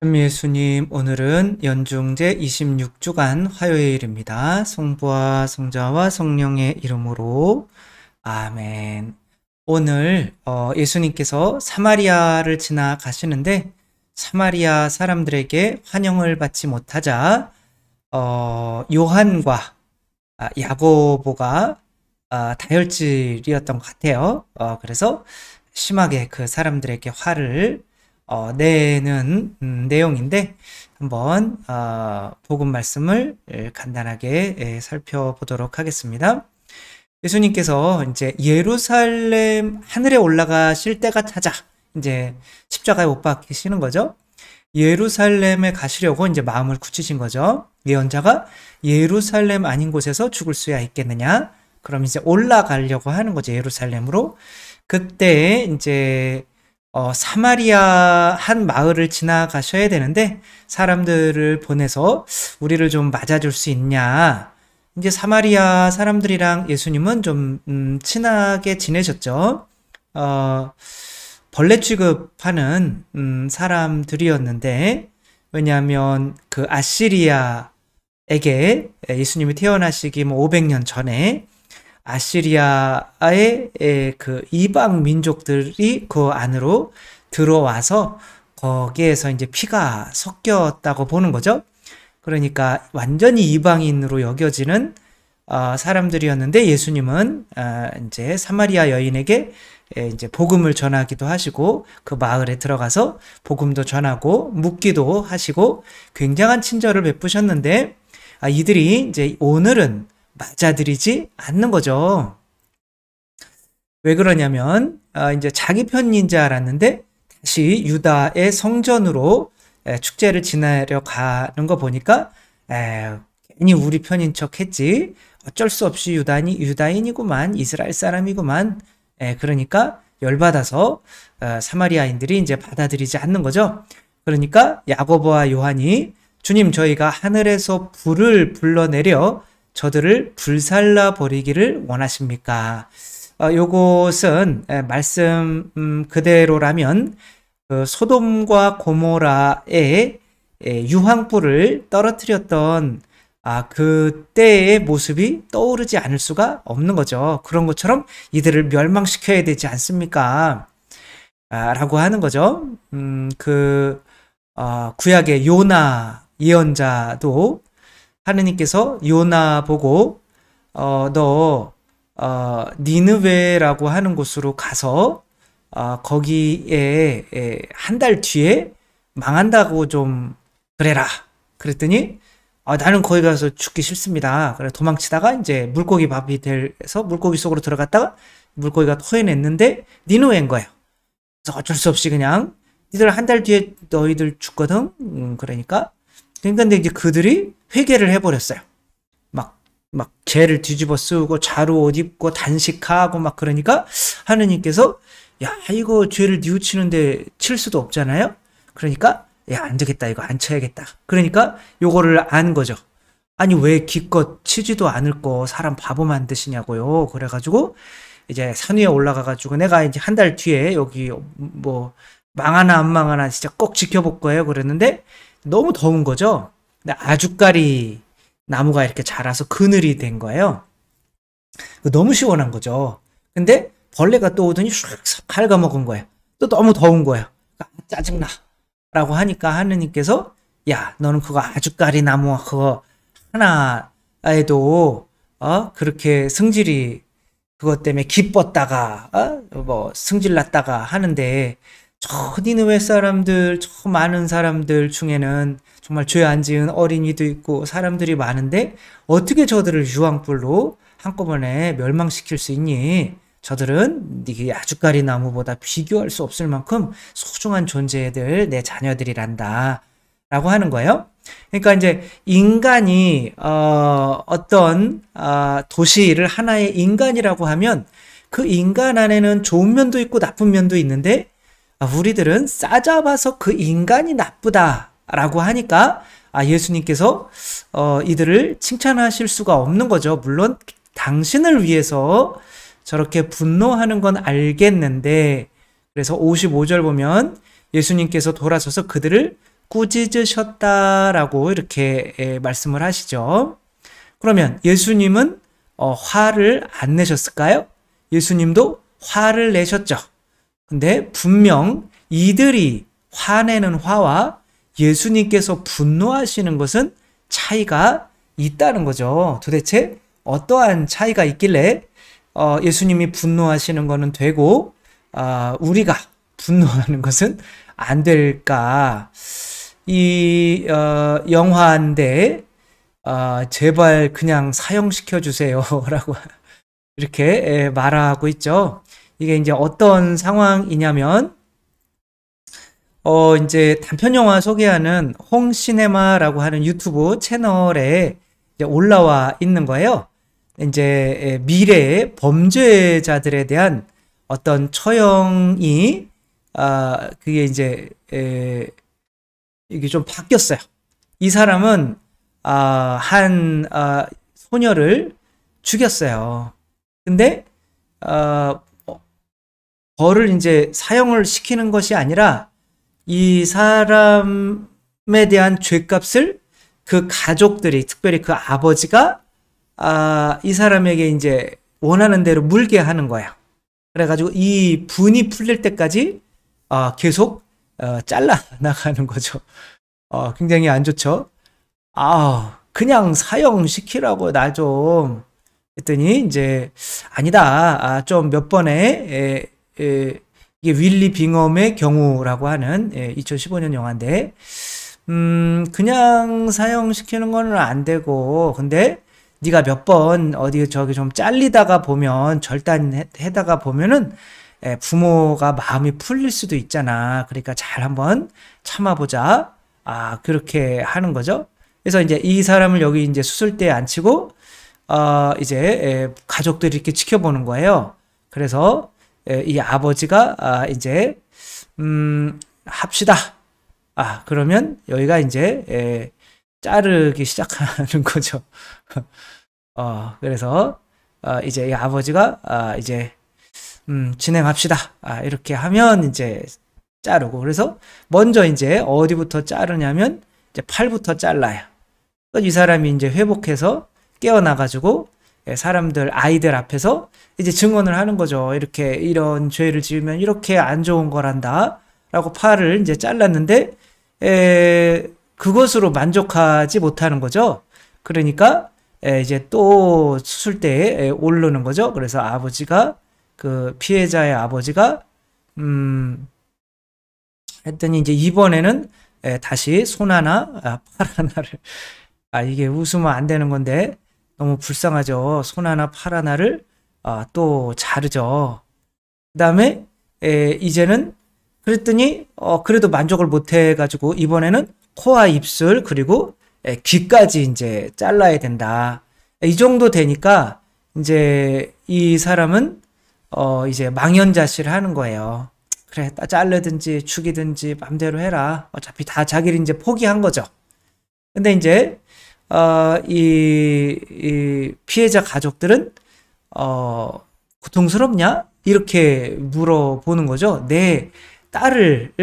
예수님, 오늘은 연중제 26주간 화요일입니다. 성부와 성자와 성령의 이름으로 아멘. 오늘 예수님께서 사마리아를 지나가시는데 사마리아 사람들에게 환영을 받지 못하자 요한과 야고보가 다혈질이었던 것 같아요. 그래서 심하게 그 사람들에게 화를 내는 내용인데 한번 복음 말씀을 간단하게 살펴보도록 하겠습니다. 예수님께서 이제 예루살렘 하늘에 올라가실 때가 차자 이제 십자가에 못 박히시는 거죠. 예루살렘에 가시려고 이제 마음을 굳히신 거죠. 예언자가 예루살렘 아닌 곳에서 죽을 수야 있겠느냐? 그럼 이제 올라가려고 하는 거죠. 예루살렘으로. 그때 이제 사마리아 한 마을을 지나가셔야 되는데 사람들을 보내서 우리를 좀 맞아줄 수 있냐. 이제 사마리아 사람들이랑 예수님은 좀 친하게 지내셨죠. 벌레 취급하는 사람들이었는데 왜냐하면 그 아시리아에게 예수님이 태어나시기 500년 전에 아시리아의 그 이방 민족들이 그 안으로 들어와서 거기에서 이제 피가 섞였다고 보는 거죠. 그러니까 완전히 이방인으로 여겨지는 사람들이었는데 예수님은 이제 사마리아 여인에게 이제 복음을 전하기도 하시고 그 마을에 들어가서 복음도 전하고 묻기도 하시고 굉장한 친절을 베푸셨는데 이들이 이제 오늘은 맞아들이지 않는 거죠. 왜 그러냐면 이제 자기 편인 줄 알았는데 다시 유다의 성전으로 축제를 지내려 가는 거 보니까 괜히 우리 편인 척 했지. 어쩔 수 없이 유다인이구만, 이스라엘 사람이구만. 그러니까 열받아서 사마리아인들이 이제 받아들이지 않는 거죠. 그러니까 야고보와 요한이 주님, 저희가 하늘에서 불을 불러내려 저들을 불살라 버리기를 원하십니까? 요것은 말씀 그대로라면 그 소돔과 고모라의 유황불을 떨어뜨렸던 그때의 모습이 떠오르지 않을 수가 없는 거죠. 그런 것처럼 이들을 멸망시켜야 되지 않습니까? 라고 하는 거죠. 구약의 요나 예언자도 하느님께서 요나 보고 너 니느웨라고 하는 곳으로 가서 거기에 한 달 뒤에 망한다고 좀 그래라. 그랬더니 나는 거기 가서 죽기 싫습니다. 그래 도망치다가 이제 물고기 밥이 돼서 물고기 속으로 들어갔다가 물고기가 토해냈는데 니느웨인 거예요. 그래서 어쩔 수 없이 그냥 니들 한 달 뒤에 너희들 죽거든. 그러니까 근데 이제 그들이 회개를 해버렸어요. 막 죄를 뒤집어 쓰고 자루 옷 입고 단식하고 막 그러니까 하느님께서 야 이거 죄를 뉘우치는데 칠 수도 없잖아요. 그러니까 야 안 되겠다 이거 안 쳐야겠다. 그러니까 요거를 안 거죠. 아니 왜 기껏 치지도 않을 거 사람 바보 만드시냐고요. 그래가지고 이제 산 위에 올라가가지고 내가 이제 한 달 뒤에 여기 뭐 망하나 안 망하나 진짜 꼭 지켜볼 거예요. 그랬는데 너무 더운 거죠. 근데 아주까리 나무가 이렇게 자라서 그늘이 된 거예요. 너무 시원한 거죠. 근데 벌레가 또 오더니 슉 갉아먹은 거예요. 또 너무 더운 거예요. 짜증나. 라고 하니까 하느님께서 야 너는 그거 아주까리 나무 그거 하나에도 그렇게 승질이 그것 때문에 기뻤다가 뭐 승질났다가 하는데 저 니느웨 사람들 저 많은 사람들 중에는 정말 죄 안 지은 어린이도 있고 사람들이 많은데 어떻게 저들을 유황불로 한꺼번에 멸망시킬 수 있니? 저들은 네 아주까리 나무보다 비교할 수 없을 만큼 소중한 존재들 내 자녀들이란다 라고 하는 거예요. 그러니까 이제 인간이 어떤 도시를 하나의 인간이라고 하면 그 인간 안에는 좋은 면도 있고 나쁜 면도 있는데 우리들은 싸잡아서 그 인간이 나쁘다라고 하니까 예수님께서 이들을 칭찬하실 수가 없는 거죠. 물론 당신을 위해서 저렇게 분노하는 건 알겠는데 그래서 55절 보면 예수님께서 돌아서서 그들을 꾸짖으셨다라고 이렇게 말씀을 하시죠. 그러면 예수님은 화를 안 내셨을까요? 예수님도 화를 내셨죠. 근데 분명 이들이 화내는 화와 예수님께서 분노하시는 것은 차이가 있다는 거죠. 도대체 어떠한 차이가 있길래 예수님이 분노하시는 것은 되고 우리가 분노하는 것은 안 될까? 이 영화인데 제발 그냥 사형시켜 주세요 라고 이렇게 말하고 있죠. 이게 이제 어떤 상황이냐면 이제 단편 영화 소개하는 홍시네마라고 하는 유튜브 채널에 이제 올라와 있는 거예요. 이제 미래의 범죄자들에 대한 어떤 처형이 그게 이제 이게 좀 바뀌었어요. 이 사람은 한 소녀를 죽였어요. 근데 벌을 이제 사형을 시키는 것이 아니라 이 사람에 대한 죄값을 그 가족들이, 특별히 그 아버지가 이 사람에게 이제 원하는 대로 물게 하는 거예요. 그래가지고 이 분이 풀릴 때까지 계속 잘라 나가는 거죠. 굉장히 안 좋죠. 그냥 사형시키라고 나 좀 했더니 이제 아니다. 좀 몇 번에 이게 윌리 빙엄의 경우라고 하는 2015년 영화인데 그냥 사형시키는 거는 안 되고 근데 네가 몇 번 어디 저기 좀 잘리다가 보면 절단해다가 보면은 부모가 마음이 풀릴 수도 있잖아. 그러니까 잘 한번 참아보자. 그렇게 하는 거죠. 그래서 이제 이 사람을 여기 이제 수술대에 앉히고 이제 가족들이 이렇게 지켜보는 거예요. 그래서 이 아버지가 이제 합시다. 그러면 여기가 이제 자르기 시작하는 거죠. 그래서 이제 이 아버지가 이제 진행합시다. 이렇게 하면 이제 자르고 그래서 먼저 이제 어디부터 자르냐면 이제 팔부터 잘라요. 이 사람이 이제 회복해서 깨어나가지고 사람들 아이들 앞에서 이제 증언을 하는 거죠. 이렇게 이런 죄를 지으면 이렇게 안 좋은 거란다. 라고 팔을 이제 잘랐는데 그것으로 만족하지 못하는 거죠. 그러니까 이제 또 수술대에 오르는 거죠. 그래서 아버지가 그 피해자의 아버지가 했더니 이제 이번에는 다시 손 하나 팔 하나를 이게 웃으면 안 되는 건데 너무 불쌍하죠. 손 하나 팔 하나를 또 자르죠. 그 다음에 이제는 그랬더니 그래도 만족을 못 해가지고 이번에는 코와 입술 그리고 귀까지 이제 잘라야 된다. 이 정도 되니까 이제 이 사람은 이제 망연자실을 하는 거예요. 그래, 자르든지 죽이든지 맘대로 해라. 어차피 다 자기를 이제 포기한 거죠. 근데 이제 이 피해자 가족들은 고통스럽냐? 이렇게 물어보는 거죠. 내 딸을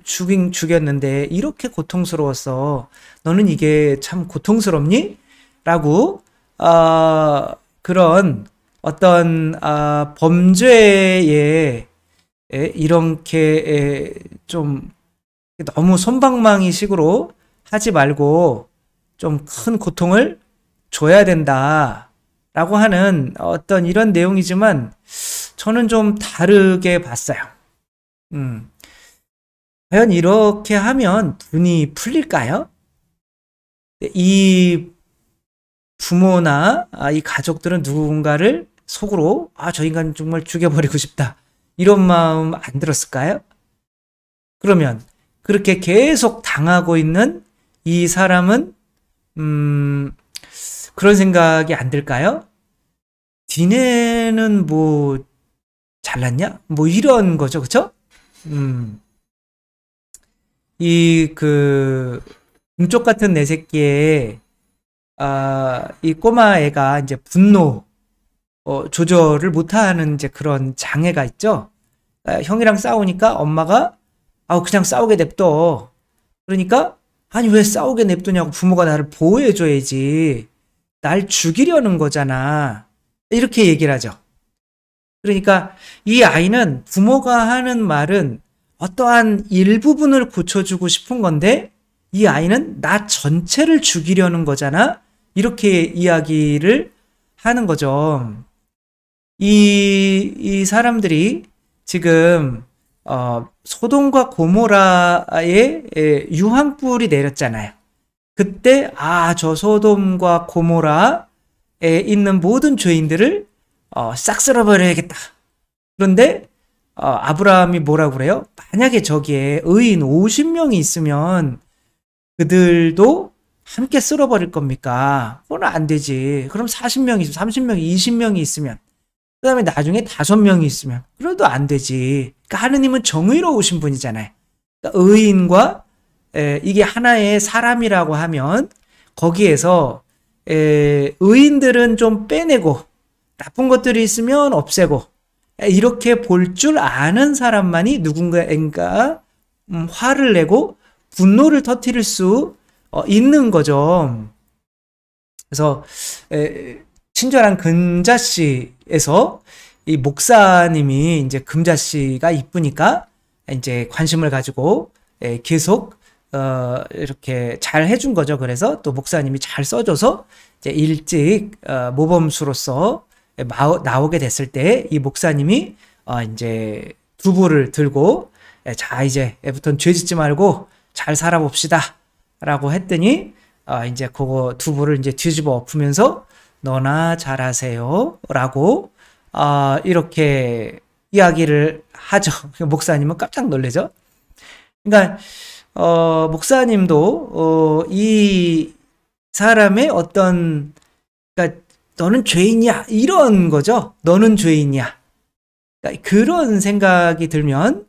죽였는데 이렇게 고통스러웠어. 너는 이게 참 고통스럽니? 라고 그런 어떤 범죄에 이렇게 좀 너무 솜방망이 식으로 하지 말고 좀 큰 고통을 줘야 된다 라고 하는 어떤 이런 내용이지만 저는 좀 다르게 봤어요. 과연 이렇게 하면 분이 풀릴까요? 이 부모나 이 가족들은 누군가를 속으로 저 인간 정말 죽여버리고 싶다 이런 마음 안 들었을까요? 그러면 그렇게 계속 당하고 있는 이 사람은 그런 생각이 안 들까요? 니네는 뭐 잘났냐? 뭐 이런 거죠, 그쵸? 이 금쪽 같은 내 새끼에 이 꼬마 애가 이제 분노 조절을 못하는 이제 그런 장애가 있죠. 형이랑 싸우니까 엄마가 그냥 싸우게 냅둬. 그러니까 아니 왜 싸우게 냅두냐고, 부모가 나를 보호해줘야지. 날 죽이려는 거잖아. 이렇게 얘기를 하죠. 그러니까 이 아이는 부모가 하는 말은 어떠한 일부분을 고쳐주고 싶은 건데 이 아이는 나 전체를 죽이려는 거잖아. 이렇게 이야기를 하는 거죠. 이 사람들이 지금 소돔과 고모라에 유황불이 내렸잖아요. 그때 저 소돔과 고모라에 있는 모든 죄인들을 싹 쓸어버려야겠다. 그런데 아브라함이 뭐라고 그래요? 만약에 저기에 의인 50명이 있으면 그들도 함께 쓸어버릴 겁니까? 그건 안 되지. 그럼 40명이 있으면, 30명이, 20명이 있으면, 그 다음에 나중에 5명이 있으면, 그래도 안 되지. 그러니까 하느님은 정의로우신 분이잖아요. 그러니까 의인과 이게 하나의 사람이라고 하면 거기에서 의인들은 좀 빼내고 나쁜 것들이 있으면 없애고 이렇게 볼 줄 아는 사람만이 누군가가 화를 내고 분노를 터뜨릴 수 있는 거죠. 그래서 친절한 금자씨에서 이 목사님이 이제 금자씨가 이쁘니까 이제 관심을 가지고 계속 이렇게 잘 해준 거죠. 그래서 또 목사님이 잘 써줘서 이제 일찍 모범수로서 나오게 됐을 때 이 목사님이 이제 두부를 들고 자 이제 애부터는 죄 짓지 말고 잘 살아봅시다 라고 했더니 이제 그거 두부를 이제 뒤집어 엎으면서 너나 잘하세요 라고 이렇게 이야기를 하죠. 목사님은 깜짝 놀라죠. 그러니까 목사님도 이 사람의 어떤, 그러니까 너는 죄인이야 이런 거죠. 너는 죄인이야. 그러니까 그런 생각이 들면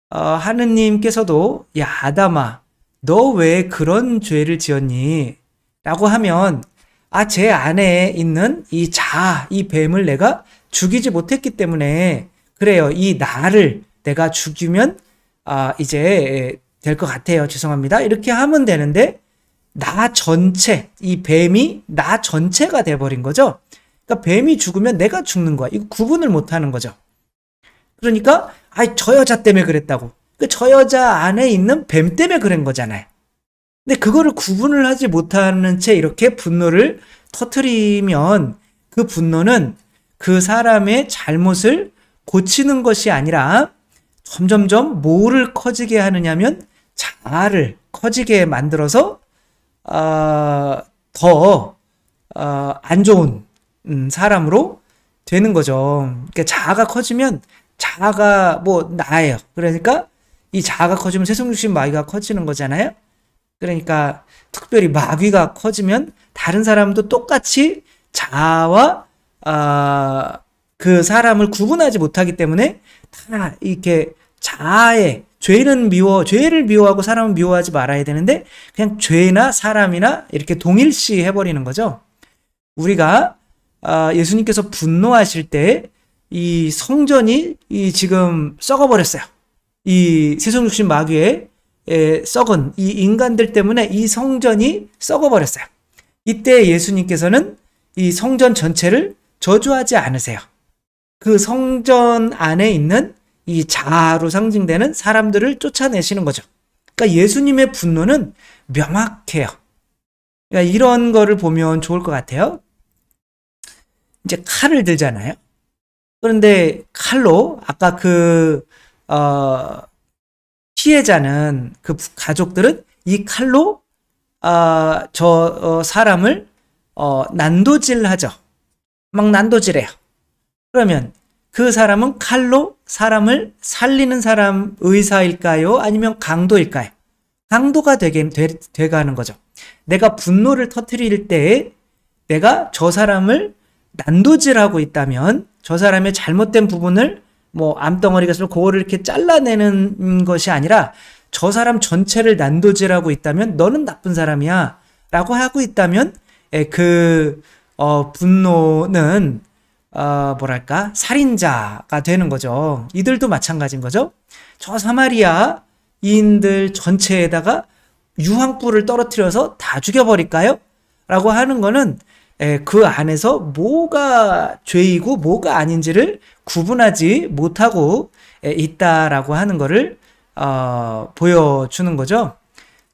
하느님께서도 야 아담아 너 왜 그런 죄를 지었니? 라고 하면 제 안에 있는 이 이 뱀을 내가 죽이지 못했기 때문에 그래요. 이 나를 내가 죽이면 이제 될 것 같아요. 죄송합니다. 이렇게 하면 되는데 나 전체, 이 뱀이 나 전체가 돼버린 거죠. 그러니까 뱀이 죽으면 내가 죽는 거야. 이거 구분을 못하는 거죠. 그러니까 저 여자 때문에 그랬다고. 저 여자 안에 있는 뱀 때문에 그런 거잖아요. 근데 그거를 구분을 하지 못하는 채 이렇게 분노를 터뜨리면 그 분노는 그 사람의 잘못을 고치는 것이 아니라 점점점 뭐를 커지게 하느냐면 자아를 커지게 만들어서 더 안 좋은 사람으로 되는 거죠. 그러니까 자아가 커지면 자아가 뭐 나예요. 그러니까 이 자아가 커지면 세속육신 마귀가 커지는 거잖아요. 그러니까 특별히 마귀가 커지면 다른 사람도 똑같이 자아와 그 사람을 구분하지 못하기 때문에 다 이렇게 자아의 죄를 미워하고 사람은 미워하지 말아야 되는데 그냥 죄나 사람이나 이렇게 동일시 해버리는 거죠. 우리가 예수님께서 분노하실 때 이 성전이 지금 썩어버렸어요. 이 세속육신 마귀의 썩은 이 인간들 때문에 이 성전이 썩어버렸어요. 이때 예수님께서는 이 성전 전체를 저주하지 않으세요. 그 성전 안에 있는 이 자아로 상징되는 사람들을 쫓아내시는 거죠. 그러니까 예수님의 분노는 명확해요. 그러니까 이런 거를 보면 좋을 것 같아요. 이제 칼을 들잖아요. 그런데 칼로 아까 피해자는 그 가족들은 이 칼로 사람을 난도질하죠. 막 난도질해요. 그러면 그 사람은 칼로 사람을 살리는 사람 의사일까요? 아니면 강도일까요? 강도가 돼가는 거죠. 내가 분노를 터뜨릴 때에 내가 저 사람을 난도질하고 있다면 저 사람의 잘못된 부분을 뭐 암덩어리가 있으면 그거를 이렇게 잘라내는 것이 아니라 저 사람 전체를 난도질하고 있다면 너는 나쁜 사람이야 라고 하고 있다면 그 분노는 뭐랄까 살인자가 되는 거죠. 이들도 마찬가지인 거죠. 저 사마리아인들 전체에다가 유황불을 떨어뜨려서 다 죽여버릴까요? 라고 하는 거는 그 안에서 뭐가 죄이고 뭐가 아닌지를 구분하지 못하고 있다라고 하는 거를 보여주는 거죠.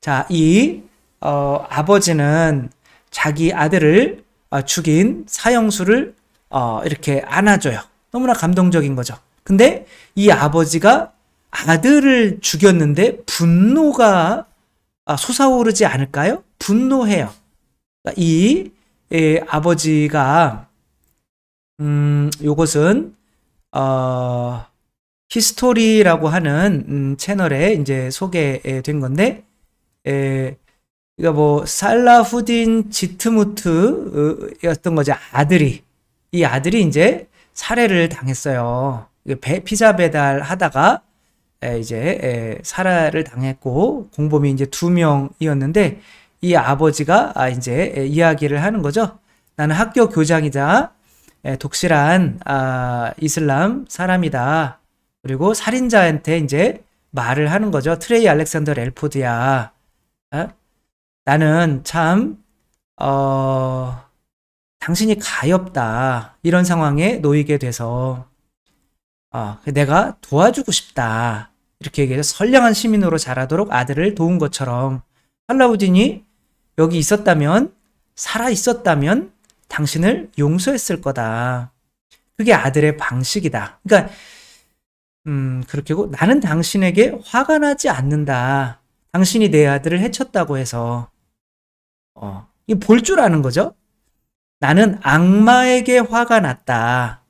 자, 이 아버지는 자기 아들을 죽인 사형수를 이렇게 안아줘요. 너무나 감동적인 거죠. 근데 이 아버지가 아들을 죽였는데 분노가 솟아오르지 않을까요? 분노해요. 이 아버지가 요것은 히스토리라고 하는 채널에 이제 소개된 건데, 그러니까 뭐 살라후딘 지트무트였던 거죠. 이 아들이 이제 살해를 당했어요. 피자 배달 하다가 이제 살해를 당했고, 공범이 이제 2명이었는데 이 아버지가 이제 이야기를 하는 거죠. 나는 학교 교장이자 독실한 이슬람 사람이다. 그리고 살인자한테 이제 말을 하는 거죠. 트레이 알렉산더 렐포드야. 나는 참 당신이 가엾다. 이런 상황에 놓이게 돼서 내가 도와주고 싶다. 이렇게 얘기해서 선량한 시민으로 자라도록 아들을 도운 것처럼 살라우딘이 여기 있었다면, 살아 있었다면 당신을 용서했을 거다. 그게 아들의 방식이다. 그러니까 그렇게 하고, 나는 당신에게 화가 나지 않는다. 당신이 내 아들을 해쳤다고 해서 이 볼 줄 아는 거죠. 나는 악마에게 화가 났다.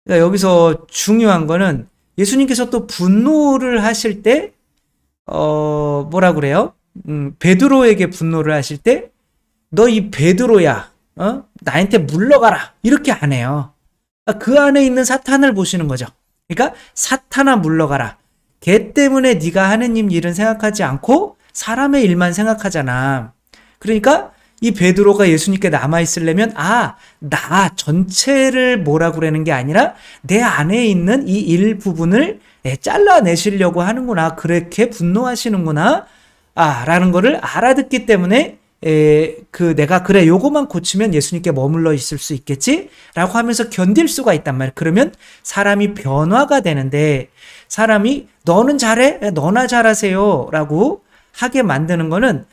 그러니까 여기서 중요한 거는 예수님께서 또 분노를 하실 때 뭐라 그래요? 베드로에게 분노를 하실 때 너 이 베드로야, 나한테 물러가라, 이렇게 안 해요. 그 안에 있는 사탄을 보시는 거죠. 그러니까 사탄아 물러가라. 걔 때문에 네가 하느님 일은 생각하지 않고 사람의 일만 생각하잖아. 그러니까 이 베드로가 예수님께 남아있으려면 나 전체를 뭐라 그러는 게 아니라 내 안에 있는 이 일부분을 잘라내시려고 하는구나. 그렇게 분노하시는구나. 라는 거를 알아듣기 때문에 내가 그래 요거만 고치면 예수님께 머물러 있을 수 있겠지? 라고 하면서 견딜 수가 있단 말이에요. 그러면 사람이 변화가 되는데, 사람이 너는 잘해? 너나 잘하세요. 라고 하게 만드는 거는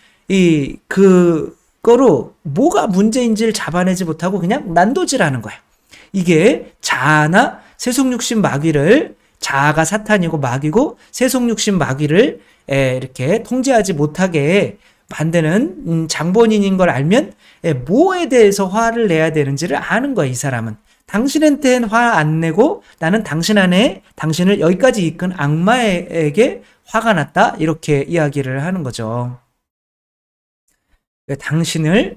그거로 뭐가 문제인지를 잡아내지 못하고 그냥 난도질하는 거예요. 이게 자아나 세속육신 마귀를, 자아가 사탄이고 마귀고 세속육신 마귀를 이렇게 통제하지 못하게 만드는 장본인인 걸 알면 뭐에 대해서 화를 내야 되는지를 아는 거야. 이 사람은 당신한테는 화 안 내고 나는 당신 안에 당신을 여기까지 이끈 악마에게 화가 났다, 이렇게 이야기를 하는 거죠. 당신을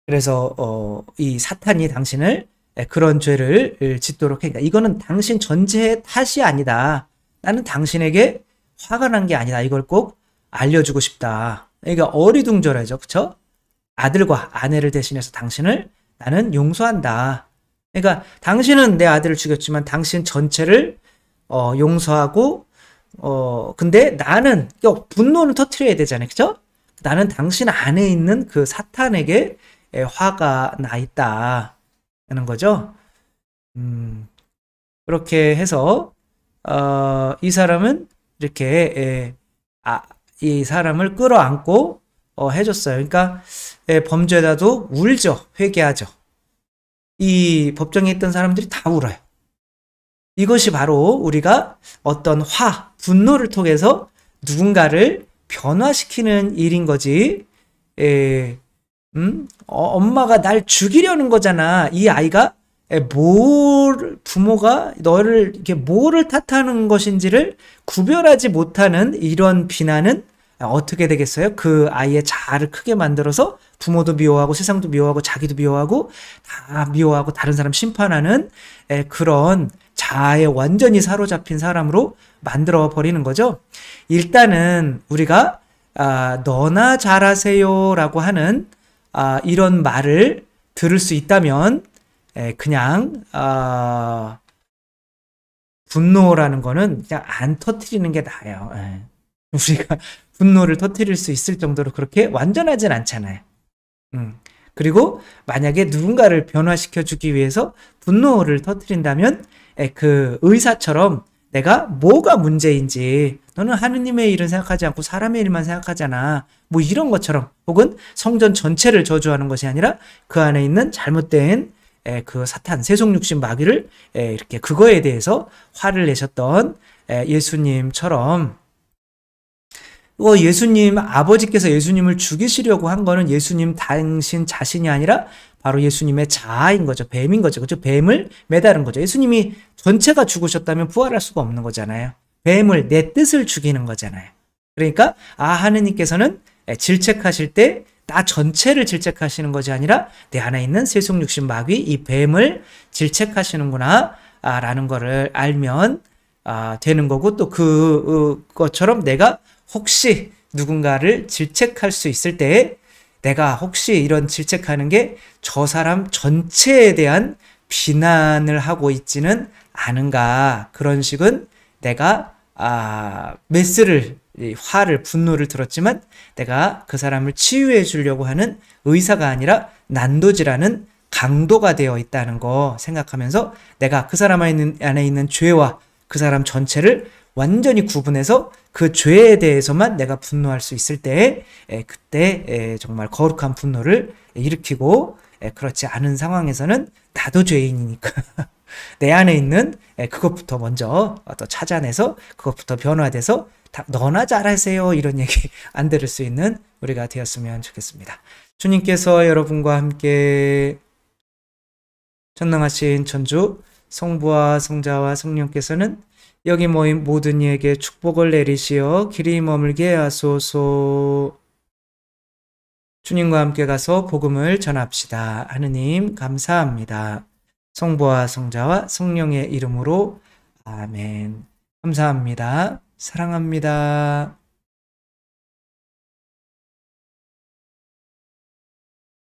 그래서 이 사탄이 당신을 그런 죄를 짓도록 하니까, 이거는 당신 전체의 탓이 아니다. 나는 당신에게 화가 난 게 아니다. 이걸 꼭 알려주고 싶다. 그러니까 어리둥절하죠. 그쵸? 아들과 아내를 대신해서 당신을 나는 용서한다. 그러니까 당신은 내 아들을 죽였지만 당신 전체를 용서하고, 근데 나는 분노는 터트려야 되잖아요. 그쵸? 나는 당신 안에 있는 그 사탄에게 화가 나 있다. 하는 거죠. 그렇게 해서 이 사람은 이렇게 이 사람을 끌어안고 해줬어요. 그러니까 범죄자도 울죠. 회개하죠. 이 법정에 있던 사람들이 다 울어요. 이것이 바로 우리가 어떤 분노를 통해서 누군가를 변화시키는 일인 거지. 엄마가 날 죽이려는 거잖아. 이 아이가 부모가 너를 이렇게 뭐를 탓하는 것인지를 구별하지 못하는 이런 비난은 어떻게 되겠어요? 그 아이의 자아를 크게 만들어서 부모도 미워하고 세상도 미워하고 자기도 미워하고 다 미워하고 다른 사람 심판하는 그런 자아에 완전히 사로잡힌 사람으로 만들어 버리는 거죠. 일단은 우리가 너나 잘하세요 라고 하는 이런 말을 들을 수 있다면 그냥 분노라는 거는 그냥 안 터뜨리는 게 나아요. 우리가 분노를 터뜨릴 수 있을 정도로 그렇게 완전하진 않잖아요. 그리고 만약에 누군가를 변화시켜 주기 위해서 분노를 터뜨린다면 그 의사처럼 내가 뭐가 문제인지, 너는 하느님의 일은 생각하지 않고 사람의 일만 생각하잖아, 뭐 이런 것처럼, 혹은 성전 전체를 저주하는 것이 아니라 그 안에 있는 잘못된 그 사탄, 세속육신 마귀를 이렇게 그거에 대해서 화를 내셨던 예수님처럼, 예수님 아버지께서 예수님을 죽이시려고 한 거는 예수님 당신 자신이 아니라 바로 예수님의 자아인 거죠. 뱀인 거죠. 그죠? 뱀을 매다른 거죠. 예수님이 전체가 죽으셨다면 부활할 수가 없는 거잖아요. 뱀을, 내 뜻을 죽이는 거잖아요. 그러니까 하느님께서는 질책하실 때 나 전체를 질책하시는 것이 아니라 내 안에 있는 세속육신 마귀, 이 뱀을 질책하시는구나 라는 거를 알면 되는 거고, 또 그것처럼 내가 혹시 누군가를 질책할 수 있을 때 내가 혹시 이런 질책하는 게 저 사람 전체에 대한 비난을 하고 있지는 않은가, 그런 식은 내가 메스를, 화를, 분노를 들었지만 내가 그 사람을 치유해 주려고 하는 의사가 아니라 난도질하는 강도가 되어 있다는 거 생각하면서 내가 그 사람 안에 있는 죄와 그 사람 전체를 완전히 구분해서 그 죄에 대해서만 내가 분노할 수 있을 때 그때 정말 거룩한 분노를 일으키고, 그렇지 않은 상황에서는 나도 죄인이니까 내 안에 있는 그것부터 먼저 또 찾아내서 그것부터 변화돼서 너나 잘하세요 이런 얘기 안 들을 수 있는 우리가 되었으면 좋겠습니다. 주님께서 여러분과 함께 전능하신 천주 성부와 성자와 성령께서는 여기 모인 모든 이에게 축복을 내리시어 길이 머물게 하소서. 주님과 함께 가서 복음을 전합시다. 하느님 감사합니다. 성부와 성자와 성령의 이름으로 아멘. 감사합니다. 사랑합니다.